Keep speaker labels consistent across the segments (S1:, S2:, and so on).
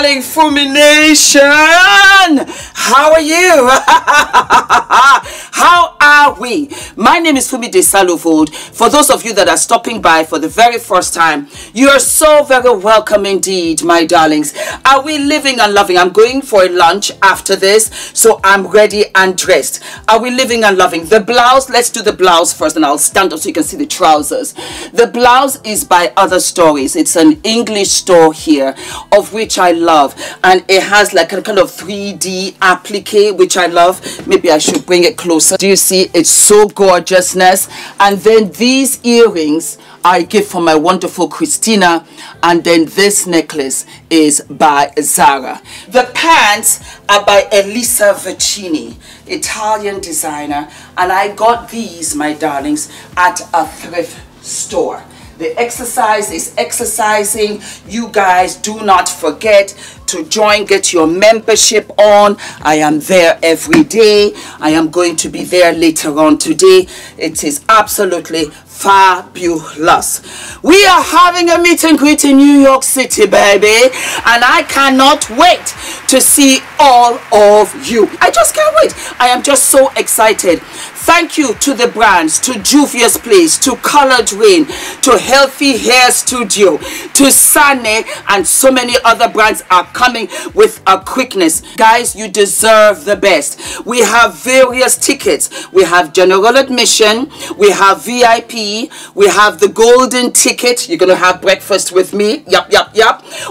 S1: darling FUMINATION. How are you? How are we? My name is Fumi Desalu-Vold. For those of you that are stopping by for the very first time, you are so very welcome indeed, my darlings. Are we living and loving? I'm going for a lunch after this, so I'm ready and dressed. Are we living and loving? The blouse, let's do the blouse first, and I'll stand up so you can see the trousers. The blouse is by Other Stories. It's an English store here, of which I love, and it has like a kind of 3D applique, which I love. Maybe I should bring it closer. Do you see? It's so gorgeousness. And then these earrings I give for my wonderful Christina, and then this necklace is by Zara. The pants are by Elisa Vicini, Italian designer, and I got these, my darlings, at a thrift store. The exercise is exercising. You guys do not forget to join, get your membership on. I am there every day. I am going to be there later on today. It is absolutely fabulous. We are having a meet and greet in New York City, baby, and I cannot wait to see all of you. I just can't wait. I am just so excited. Thank you to the brands, to JUVIAS Place, to Colored Rain, to Healthy Hair Studio, to Sane, and so many other brands are coming with a quickness. Guys, you deserve the best. We have various tickets. We have general admission, we have VIP, we have the golden ticket. You're going to have breakfast with me. Yup.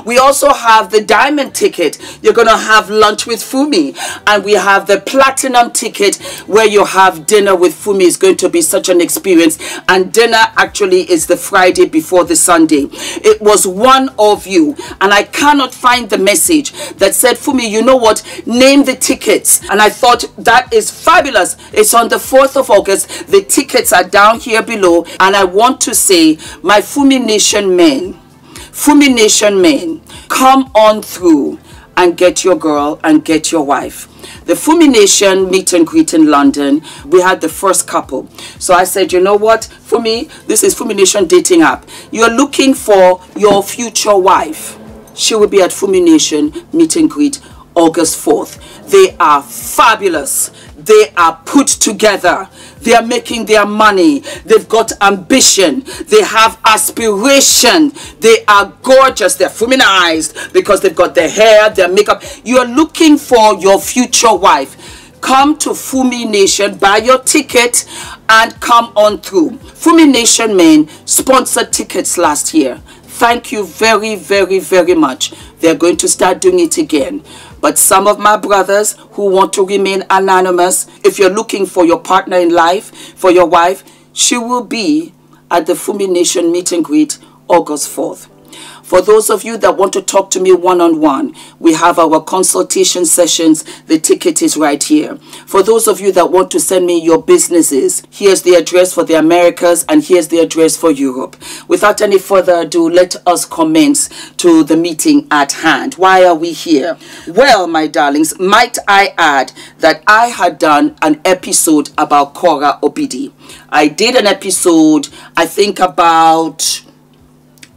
S1: We also have the diamond ticket. You're going to have lunch with Fumi. And we have the platinum ticket where you have dinner with Fumi. Is going to be such an experience, and dinner actually is the Friday before the Sunday. It was one of you, and I cannot find the message that said, Fumi, you know what, name the tickets. And I thought that is fabulous. It's on the 4th of August. The tickets are down here below, and I want to say, my FUMINATION men, come on through and get your girl and get your wife. The FUMINATION meet and greet in London, we had the first couple. So I said, you know what, Fumi, this is FUMINATION dating app. You're looking for your future wife. She will be at FUMINATION meet and greet August 4th. They are fabulous. They are put together. They are making their money. They've got ambition. They have aspiration. They are gorgeous. They're feminized because they've got their hair, their makeup. You're looking for your future wife. Come to FUMINATION, buy your ticket, and come on through. FUMINATION men sponsored tickets last year. Thank you very, very, very much. They're going to start doing it again. But some of my brothers who want to remain anonymous, if you're looking for your partner in life, for your wife, she will be at the FUMINATION meet and greet August 4th. For those of you that want to talk to me one-on-one, we have our consultation sessions. The ticket is right here. For those of you that want to send me your businesses, here's the address for the Americas and here's the address for Europe. Without any further ado, let us commence to the meeting at hand. Why are we here? Well, my darlings, might I add that I had done an episode about Korra Obidi'S. I did an episode, I think about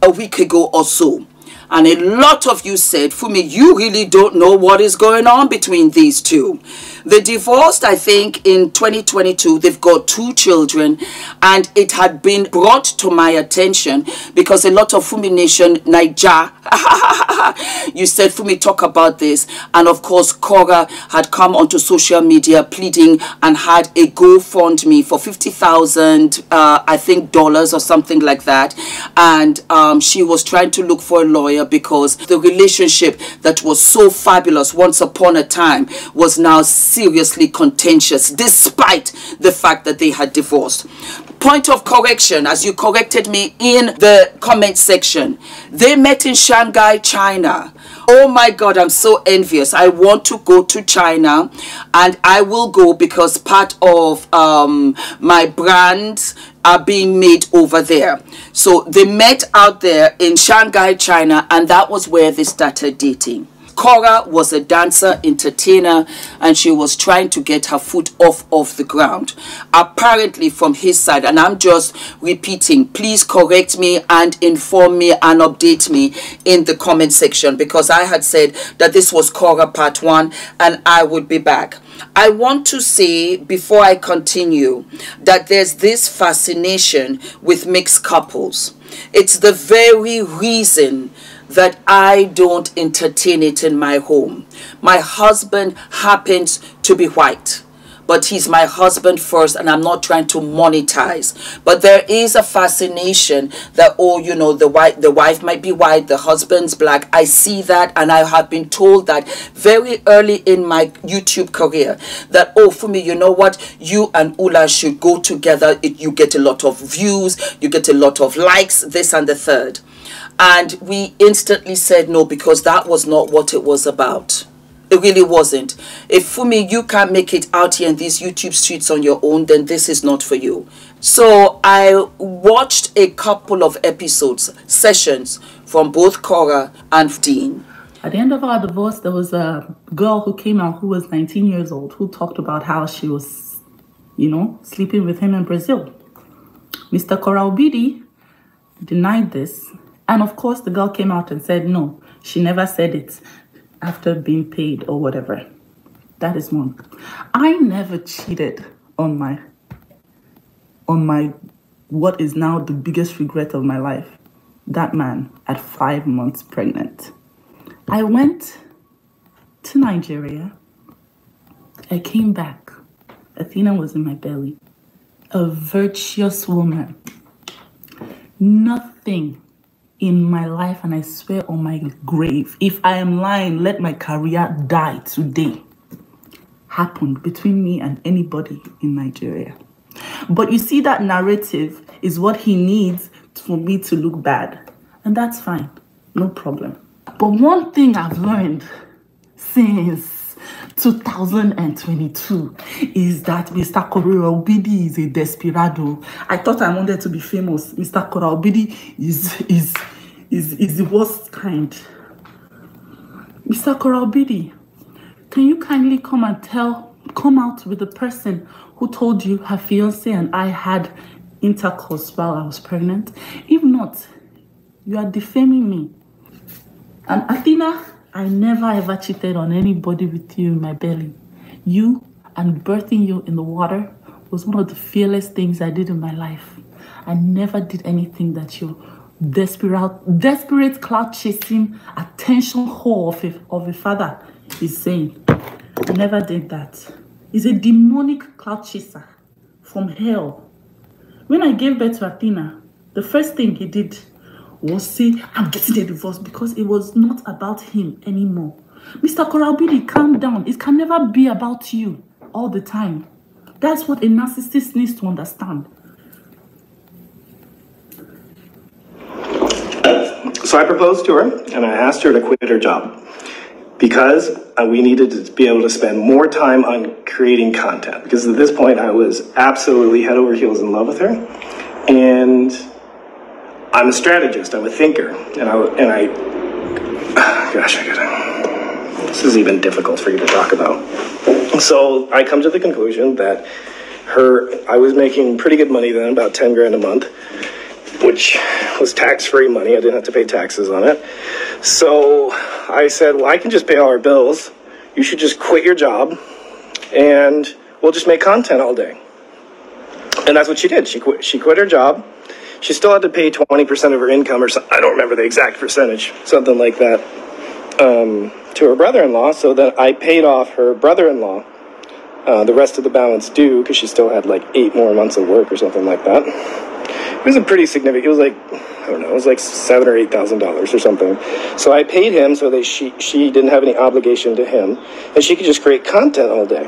S1: a week ago or so, and a lot of you said, Fumi, you really don't know what is going on between these two. They divorced, I think, in 2022. They've got 2 children, and it had been brought to my attention because a lot of FUMINATION Naija, you said, Fumi, talk about this. And of course, Korra had come onto social media pleading and had a GoFundMe for $50,000, I think, dollars or something like that. And she was trying to look for a lawyer because the relationship that was so fabulous once upon a time was now seriously contentious, despite the fact that they had divorced. Point of correction, as you corrected me in the comment section, they met in Shanghai, China. Oh my God, I'm so envious. I want to go to China, and I will go because part of my brands are being made over there. So they met out there in Shanghai, China, and that was where they started dating. Korra was a dancer, entertainer, and she was trying to get her foot off the ground. Apparently from his side, and I'm just repeating, please correct me and inform me and update me in the comment section, because I had said that this was Korra part 1 and I would be back. I want to say before I continue that there's this fascination with mixed couples. It's the very reason that I don't entertain it in my home. My husband happens to be white, but he's my husband first, and I'm not trying to monetize. But there is a fascination that, oh, you know, the wife might be white, the husband's black. I see that, and I have been told that very early in my YouTube career that, oh, Fumi, you know what, you and Ula should go together. You get a lot of views, you get a lot of likes, this and the third. And we instantly said no, because that was not what it was about. It really wasn't. If Fumi, you can't make it out here in these YouTube streets on your own, then this is not for you. So I watched a couple of episodes, sessions from both Korra and F.D.V.
S2: At the end of our divorce, there was a girl who came out who was 19 years old, who talked about how she was, you know, sleeping with him in Brazil. Mr. Korra Obidi denied this. And of course, the girl came out and said, no, she never said it after being paid or whatever. That is one. I never cheated on my what is now the biggest regret of my life. That man at 5 months pregnant. I went to Nigeria. I came back. Athena was in my belly. A virtuous woman. Nothing in my life, and I swear on my grave, if I am lying, let my career die today, happened between me and anybody in Nigeria. But you see, that narrative is what he needs for me to look bad, and that's fine, no problem. But one thing I've learned since 2022 is that Mr. Korra Obidi is a desperado. I thought I wanted to be famous. Mr. Korra Obidi is the worst kind. Mr. Korra Obidi, can you kindly come out with the person who told you her fiance and I had intercourse while I was pregnant? If not, you are defaming me. And Athena, I never ever cheated on anybody with you in my belly. You and birthing you in the water was one of the fearless things I did in my life. I never did anything that you desperate cloud chasing attention whore of a father is saying. I never did that. He's a demonic cloud chaser from hell. When I gave birth to Athena, the first thing he did was say, I'm getting a divorce, because it was not about him anymore. Mr. Korra Obidi, calm down. It can never be about you all the time. That's what a narcissist needs to understand.
S3: So I proposed to her, and I asked her to quit her job because we needed to be able to spend more time on creating content, because at this point I was absolutely head over heels in love with her. And I'm a strategist, I'm a thinker, this is even difficult for you to talk about. So I come to the conclusion that I was making pretty good money then, about 10 grand a month, which was tax-free money. I didn't have to pay taxes on it. So I said, well, I can just pay all our bills. You should just quit your job and we'll just make content all day. And that's what she did. She quit her job. She still had to pay 20% of her income, or something. I don't remember the exact percentage, something like that, to her brother-in-law, so that I paid off her brother-in-law the rest of the balance due, because she still had like 8 more months of work or something like that. It was a pretty significant, it was like, I don't know, it was like $7,000 or $8,000 or something. So I paid him so that she didn't have any obligation to him, and she could just create content all day.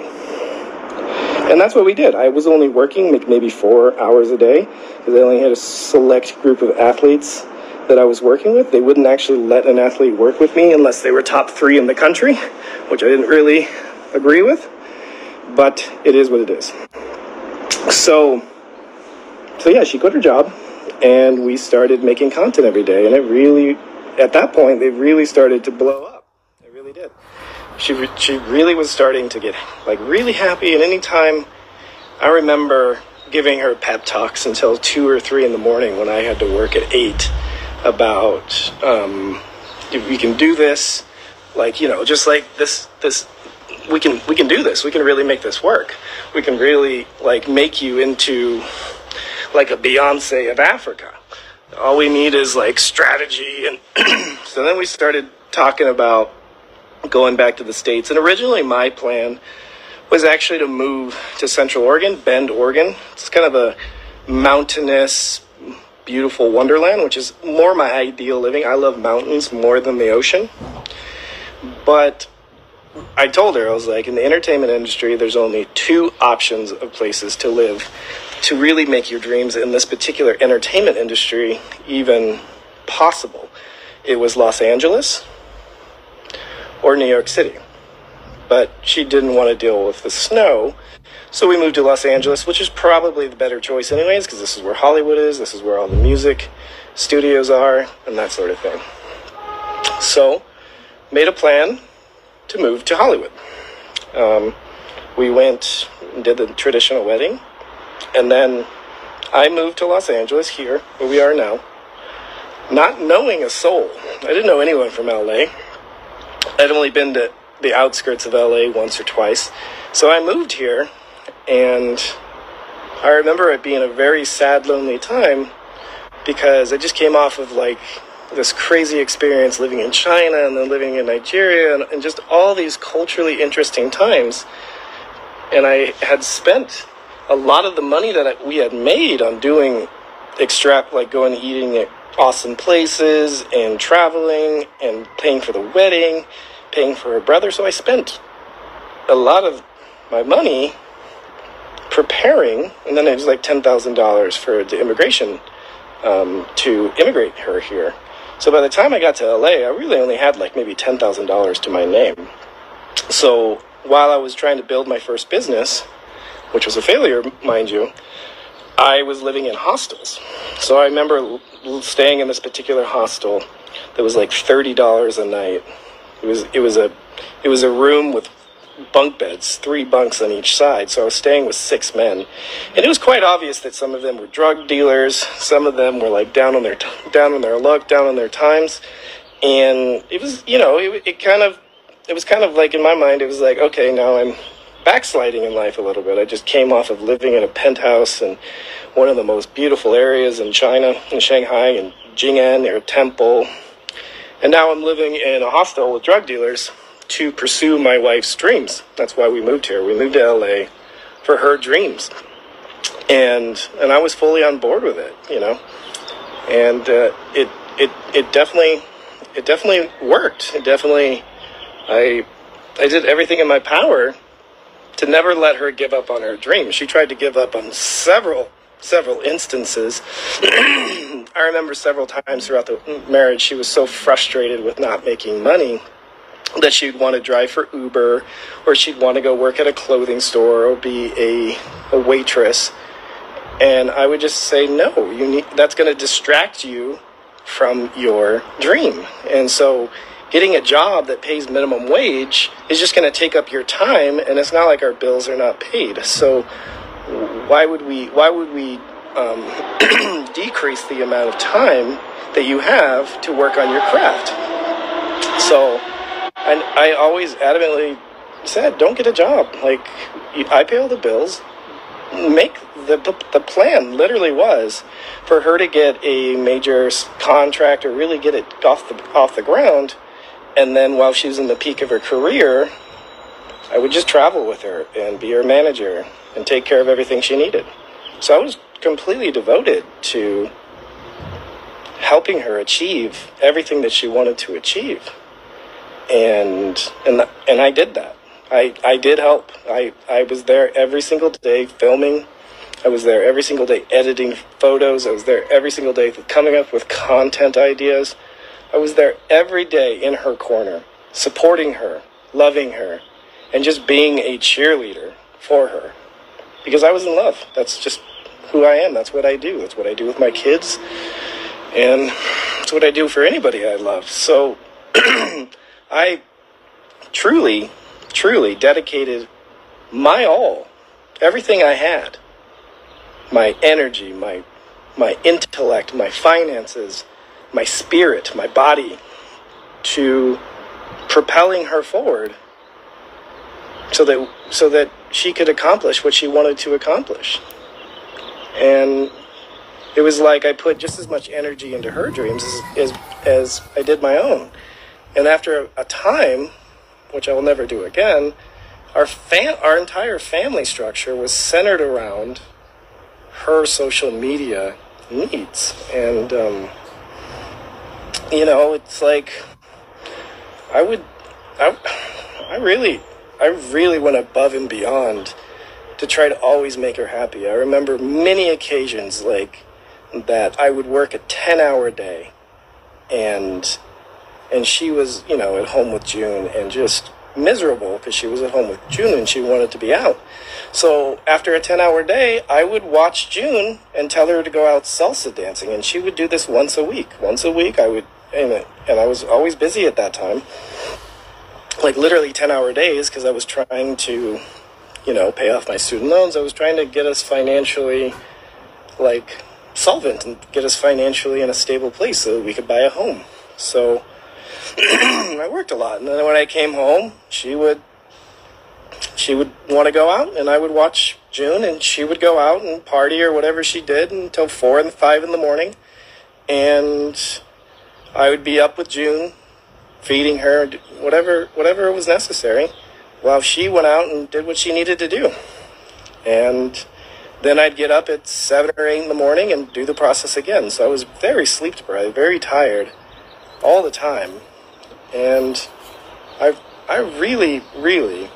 S3: And that's what we did. I was only working maybe 4 hours a day, because I only had a select group of athletes that I was working with. They wouldn't actually let an athlete work with me unless they were top 3 in the country, which I didn't really agree with, but it is what it is. So yeah, she quit her job, and we started making content every day, and it really, at that point, they really started to blow up. really did. She really was starting to get like really happy, and anytime I remember giving her pep talks until 2 or 3 in the morning when I had to work at 8 about we can do this, like, you know, just like this we can do this, we can really make this work, we can really like make you into like a Beyonce of Africa. All we need is like strategy. And so then we started talking about going back to the States, and originally my plan was actually to move to Central Oregon, Bend, Oregon. It's kind of a mountainous, beautiful wonderland, which is more my ideal living. I love mountains more than the ocean. But I told her, I was like, in the entertainment industry, there's only 2 options of places to live to really make your dreams in this particular entertainment industry even possible. It was Los Angeles or New York City. But she didn't want to deal with the snow, so we moved to Los Angeles, which is probably the better choice anyways, because this is where Hollywood is, this is where all the music studios are, and that sort of thing. So, made a plan to move to Hollywood. We went and did the traditional wedding, and then I moved to Los Angeles, here, where we are now, not knowing a soul. I didn't know anyone from LA. I'd only been to the outskirts of LA once or twice. So I moved here, and I remember it being a very sad, lonely time, because I just came off of like this crazy experience living in China and then living in Nigeria, and just all these culturally interesting times. And I had spent a lot of the money that we had made on doing like going and eating at awesome places and traveling and paying for the wedding, paying for her brother. So I spent a lot of my money preparing, and then it was like $10,000 for the immigration to immigrate her here. So by the time I got to LA, I really only had like maybe $10,000 to my name. So while I was trying to build my first business, which was a failure, mind you, I was living in hostels. So I remember staying in this particular hostel that was like $30 a night. It was a room with bunk beds, 3 bunks on each side. So I was staying with 6 men, and it was quite obvious that some of them were drug dealers, some of them were like down on their luck, down on their times, and it was, you know, it was kind of like, in my mind, it was like, okay, now I'm backsliding in life a little bit. I just came off of living in a penthouse in one of the most beautiful areas in China, in Shanghai, in Jing'an, near a temple. And now I'm living in a hostel with drug dealers to pursue my wife's dreams. That's why we moved here. We moved to LA for her dreams. And I was fully on board with it, you know. And it definitely worked. It definitely, I did everything in my power to never let her give up on her dreams. She tried to give up on several instances. I remember several times throughout the marriage, she was so frustrated with not making money that she'd want to drive for Uber, or she'd want to go work at a clothing store or be a waitress. And I would just say, no, that's going to distract you from your dream. And so getting a job that pays minimum wage is just going to take up your time, and it's not like our bills are not paid. So why would we decrease the amount of time that you have to work on your craft? So I always adamantly said, don't get a job. Like, I pay all the bills. Make the plan literally was for her to get a major contract, or really get it off the ground. And then while she was in the peak of her career, I would just travel with her and be her manager and take care of everything she needed. So I was completely devoted to helping her achieve everything that she wanted to achieve. And I did that. I did help. I was there every single day filming. I was there every single day editing photos. I was there every single day coming up with content ideas. I was there every day in her corner, supporting her, loving her, and just being a cheerleader for her. Because I was in love. That's just who I am. That's what I do. That's what I do with my kids. And that's what I do for anybody I love. So I truly, truly dedicated my all, everything I had, my energy, my intellect, my finances, my spirit, my body, to propelling her forward so that she could accomplish what she wanted to accomplish. And it was like I put just as much energy into her dreams as I did my own. And after a time, which I will never do again, our entire family structure was centered around her social media needs. And, you know, it's like, I really went above and beyond to try to always make her happy. I remember many occasions like that I would work a 10-hour day and she was, you know, at home with June and just miserable because she was at home with June and she wanted to be out. So after a 10-hour day, I would watch June and tell her to go out salsa dancing, and she would do this once a week. Once a week, I would, and I was always busy at that time, like literally 10-hour days, because I was trying to, you know, pay off my student loans. I was trying to get us financially, like, solvent and get us financially in a stable place so that we could buy a home. So I worked a lot, and then when I came home, she would want to go out, and I would watch June, and she would go out and party or whatever she did until 4 and 5 in the morning, and I would be up with June, feeding her, whatever was necessary, while she went out and did what she needed to do. And then I'd get up at 7 or 8 in the morning and do the process again. So I was very sleep deprived, very tired all the time. And I really, really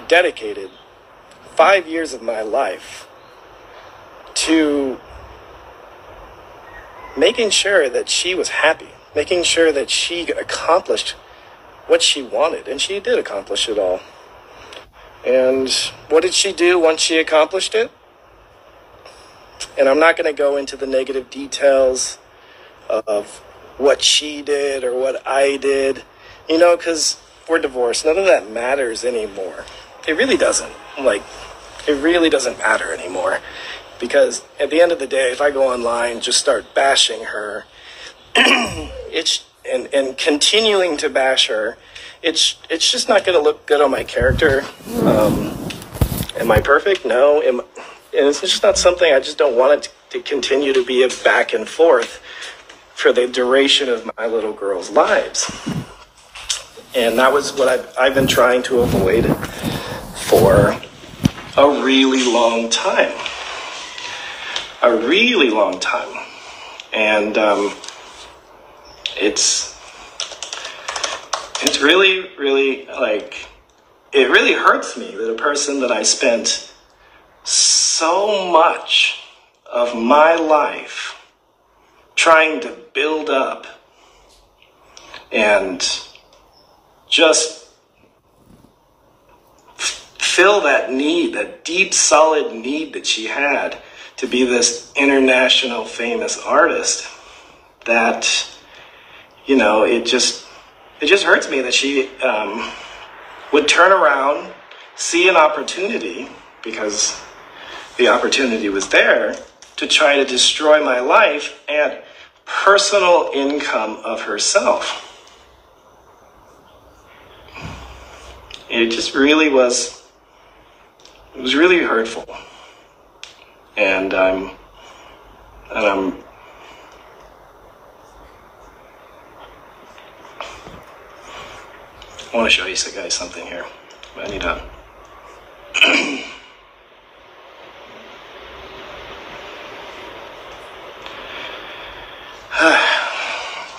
S3: dedicated 5 years of my life to making sure that she was happy, making sure that she accomplished what she wanted, and she did accomplish it all. And what did she do once she accomplished it? And I'm not going to go into the negative details of what she did or what I did, you know, because we're divorced. None of that matters anymore. It really doesn't. Like, it really doesn't matter anymore. Because at the end of the day, if I go online, just start bashing her, and continuing to bash her, it's just not going to look good on my character. Am I perfect? No. And it's just not something. I just don't want it to continue to be a back and forth for the duration of my little girls' lives. And that was what I've been trying to avoid for a really long time. A really long time. And it's really, really, like, it really hurts me that a person that I spent so much of my life trying to build up and just fill that need, that deep, solid need that she had to be this international famous artist, that, you know, it just hurts me that she would turn around, see an opportunity, because the opportunity was there, to try to destroy my life and personal income of herself. It just really was, it was really hurtful. And I'm I want to show you guys something here. I need to.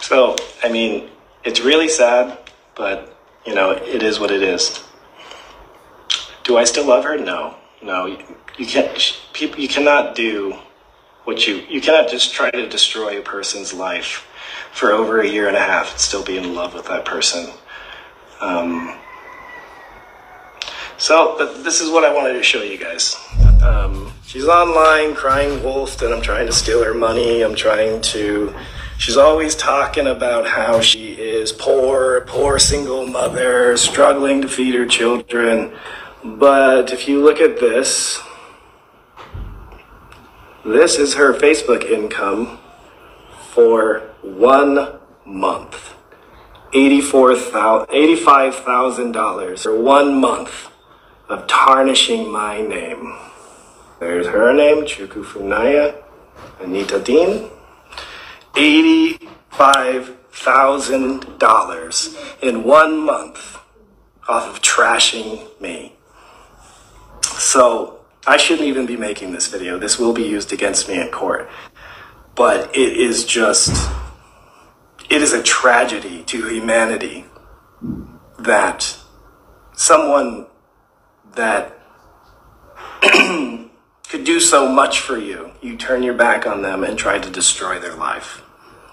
S3: So, I mean, it's really sad, but, you know, it is what it is. Do I still love her? No. No, you can't. You cannot do what you cannot just try to destroy a person's life for over a year and a half and still be in love with that person. But this is what I wanted to show you guys. She's online crying wolf that I'm trying to steal her money. She's always talking about how she this poor single mother struggling to feed her children. But if you look at this, this is her Facebook income for 1 month. $85,000 for 1 month of tarnishing my name. There's her name, Chukwu Funaya, ENITAN. $85,000 in 1 month off of trashing me. So I shouldn't even be making this video. This will be used against me in court. But it is a tragedy to humanity that someone that could do so much for you, you turn your back on them and try to destroy their life.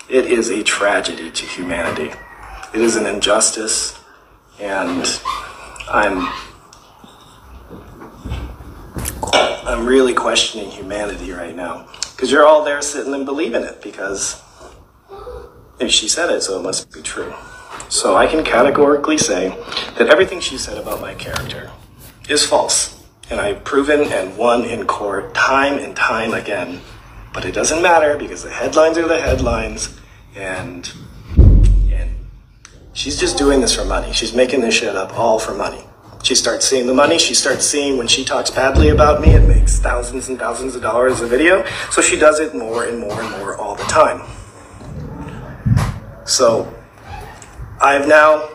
S3: It is a tragedy to humanity. It is an injustice, and I'm really questioning humanity right now. Because you're all there sitting and believing it, because if she said it, so it must be true. So I can categorically say that everything she said about my character is false. And I've proven and won in court time and time again. But it doesn't matter, because the headlines are the headlines. And she's just doing this for money. She's making this shit up all for money. She starts seeing the money. She starts seeing when she talks badly about me, it makes thousands and thousands of dollars a video. So she does it more and more and more all the time. So I've now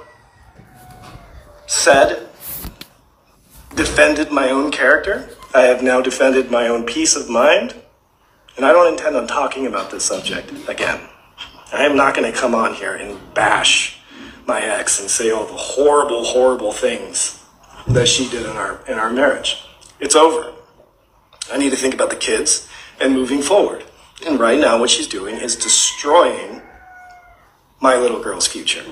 S3: defended my own character. I have now defended my own peace of mind. And I don't intend on talking about this subject again. I am not going to come on here and bash my ex and say all the horrible, horrible things that she did in our marriage. It's over. I need to think about the kids and moving forward. And right now what she's doing is destroying my little girl's future.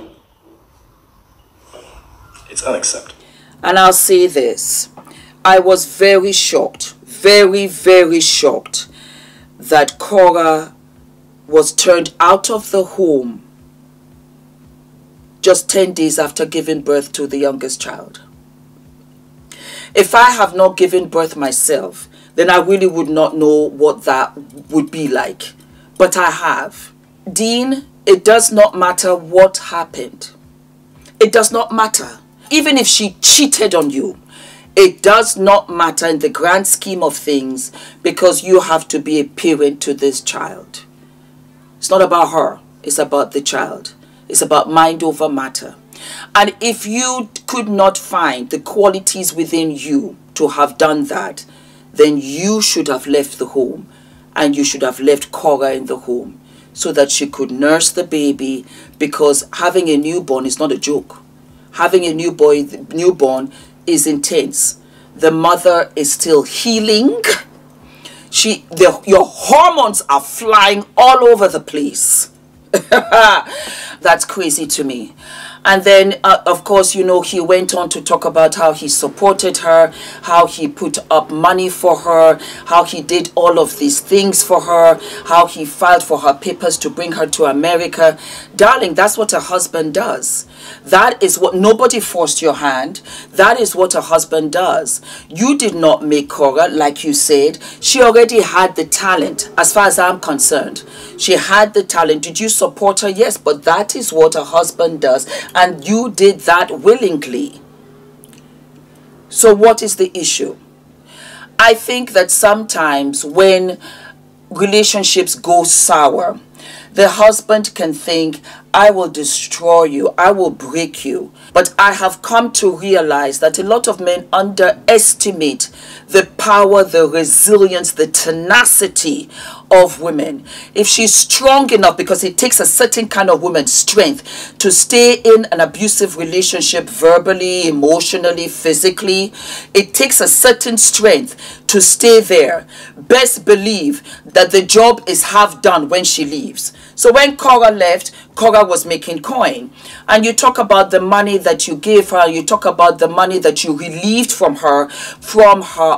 S3: It's unacceptable.
S1: And I'll say this. I was very shocked, very, very shocked that Korra was turned out of the home just 10 days after giving birth to the youngest child. If I have not given birth myself, then I really would not know what that would be like. But I have. Dean, it does not matter what happened. It does not matter. Even if she cheated on you, it does not matter in the grand scheme of things, because you have to be a parent to this child. It's not about her. It's about the child. It's about mind over matter. And if you could not find the qualities within you to have done that, then you should have left the home, and you should have left Korra in the home so that she could nurse the baby, because having a newborn is not a joke. Having a newborn is intense. The mother is still healing. Your hormones are flying all over the place. That's crazy to me. And then, of course, you know, he went on to talk about how he supported her, how he put up money for her, how he did all of these things for her, how he filed for her papers to bring her to America. Darling, that's what a husband does. That is what, nobody forced your hand. That is what a husband does. You did not make Korra, like you said. She already had the talent, as far as I'm concerned. She had the talent. Did you support her? Yes, but that is what a husband does. And you did that willingly. So what is the issue? I think that sometimes when relationships go sour, the husband can think, I will destroy you, I will break you. But I have come to realize that a lot of men underestimate the power, the resilience, the tenacity of women. If she's strong enough, because it takes a certain kind of woman's strength to stay in an abusive relationship verbally, emotionally, physically. It takes a certain strength to stay there. Best believe that the job is half done when she leaves. So when Korra left, Korra was making coin. And you talk about the money that you gave her, you talk about the money that you relieved from her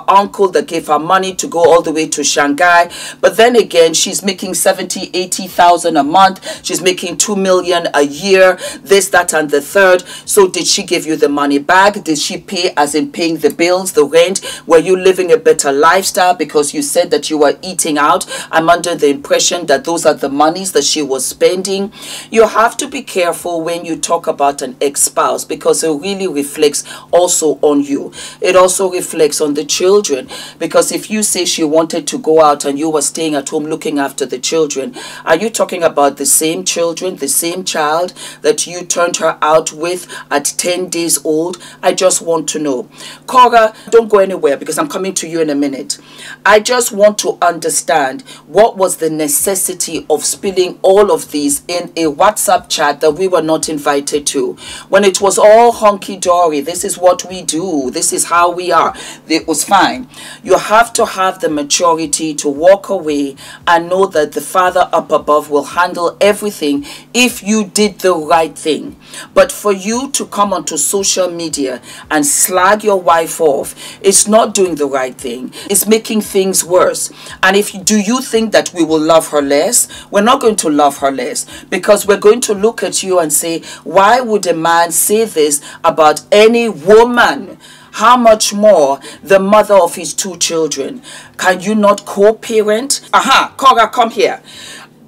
S1: uncle that gave her money to go all the way to Shanghai. But then again, she's making 70, 80,000 a month. She's making 2 million a year, this, that, and the third. So did she give you the money back? Did she pay, as in paying the bills, the rent? Were you living a better lifestyle because you said that you were eating out? I'm under the impression that those are the monies that she was spending. You have to be careful when you talk about an ex-spouse, because it really reflects also on you. It also reflects on the children, because if you say she wanted to go out and you were staying at home looking after the children, are you talking about the same children, the same child that you turned her out with at 10 days old? I just want to know. Korra, don't go anywhere because I'm coming to you in a minute. I just want to understand what was the necessity of spilling all of these in a WhatsApp chat that we were not invited to, when it was all hunky-dory. This is what we do, this is how we are. It was fine. You have to have the maturity to walk away and know that the Father up above will handle everything if you did the right thing. But for you to come onto social media and slag your wife off, it's not doing the right thing. It's making things worse. And do you think that we will love her less? We're not going to love her less, because we're going to look at you and say, why would a man say this about any woman? How much more the mother of his 2 children? Can you not co-parent? Korra, come here.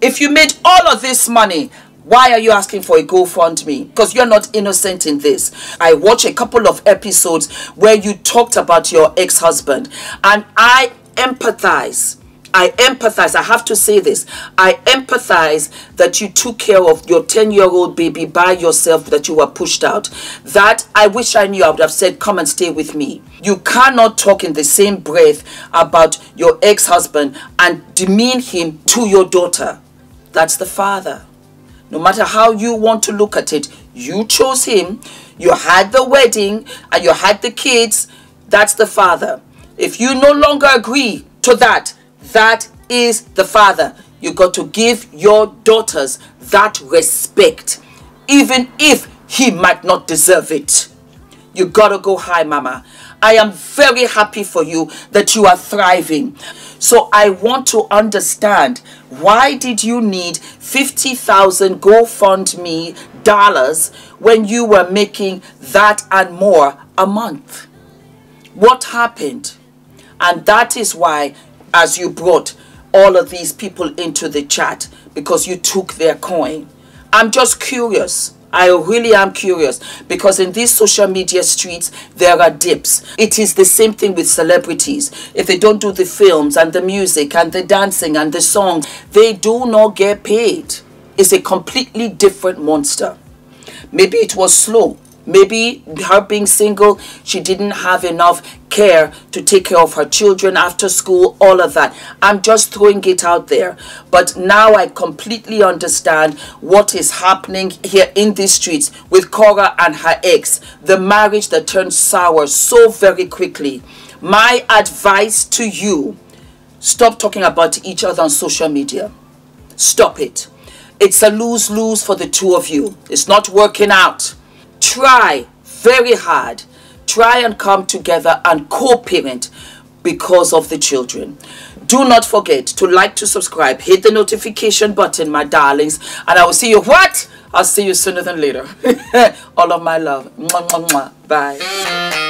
S1: If you made all of this money, why are you asking for a GoFundMe? Because you're not innocent in this. I watched a couple of episodes where you talked about your ex-husband, and I empathize. I have to say this. I empathize that you took care of your 10-year-old baby by yourself, that you were pushed out. That I wish I knew. I would have said, come and stay with me. You cannot talk in the same breath about your ex-husband and demean him to your daughter. That's the father. No matter how you want to look at it, you chose him. You had the wedding and you had the kids. That's the father. If you no longer agree to that, that is the father. You got to give your daughters that respect, even if he might not deserve it. You got to go high, mama. I am very happy for you that you are thriving. So I want to understand, why did you need 50,000 GoFundMe dollars when you were making that and more a month? What happened? And that is why, as you brought all of these people into the chat, because you took their coin. I'm just curious. I really am curious, because in these social media streets, there are dips. It is the same thing with celebrities. If they don't do the films and the music and the dancing and the songs, they do not get paid. It's a completely different monster. Maybe it was slow. Maybe her being single, she didn't have enough care to take care of her children after school, all of that. I'm just throwing it out there. But now I completely understand what is happening here in these streets with Korra and her ex. The marriage that turned sour so very quickly. My advice to you, stop talking about each other on social media. Stop it. It's a lose-lose for the two of you. It's not working out. Try very hard. Try and come together and co-parent because of the children. Do not forget to like, to subscribe, hit the notification button, my darlings, and I will see you I'll see you sooner than later. All of my love. Mwah, mwah, mwah. Bye.